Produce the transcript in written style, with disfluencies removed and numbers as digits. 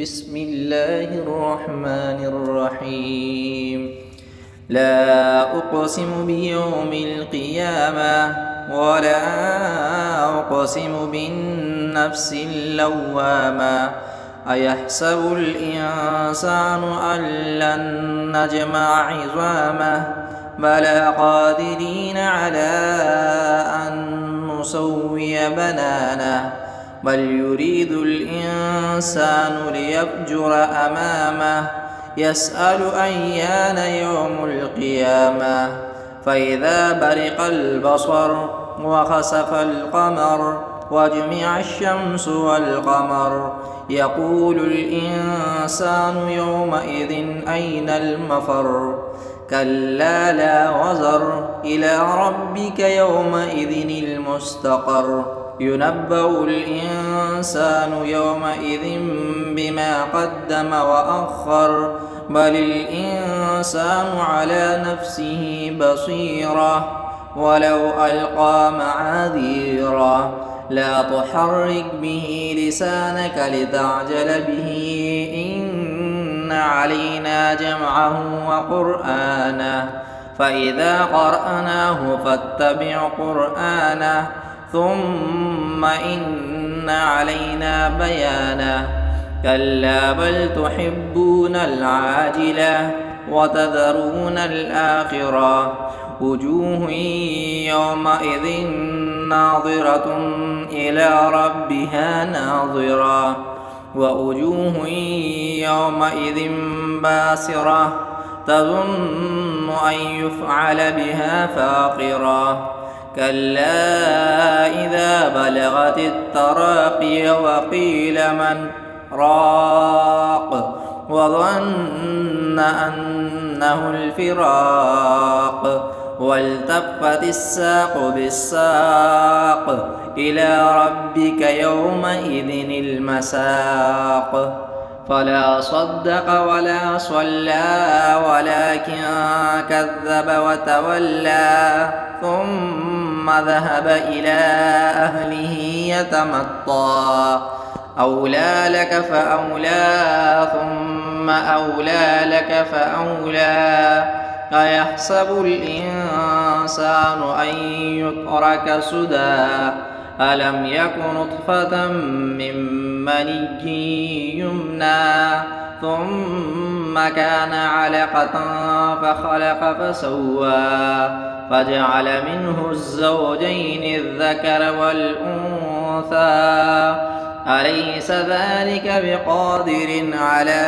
بسم الله الرحمن الرحيم لا أقسم بيوم القيامة ولا أقسم بالنفس اللوامة أيحسب الإنسان أن لن نجمع عظامه بلى قادرين على أن نسوي بنانه بل يريد الإنسان ليفجر أمامه يسأل أيان يوم القيامة فإذا برق البصر وخسف القمر وجمع الشمس والقمر يقول الإنسان يومئذ أين المفر كلا لا وزر إلى ربك يومئذ المستقر ينبأ الإنسان يومئذ بما قدم وأخر بل الإنسان على نفسه بصيرة ولو ألقى معاذيره لا تحرك به لسانك لتعجل به إن علينا جمعه وقرآنه فإذا قرأناه فاتبع قرآنه ثم إن علينا بيانه كلا بل تحبون العاجلة وتذرون الآخرة وجوه يومئذ ناظرة إلى ربها ناظرة ووجوه يومئذ باسرة تظن أن يفعل بها فاقرة كلا إذا بلغت التراقي وقيل من راق وظن أنه الفراق والتفت الساق بالساق إلى ربك يومئذ المساق فلا صدق ولا صلى ولكن كذب وتولى ثم ذهب إلى أهله يتمطى أولى لك فأولى ثم أولى لك فأولى أيحسب الإنسان أن يترك سدى ألم يك نطفة من مني يمنى ثم كان علقة فخلق فسوى فجعل منه الزوجين الذكر والأنثى أليس ذلك بقادر على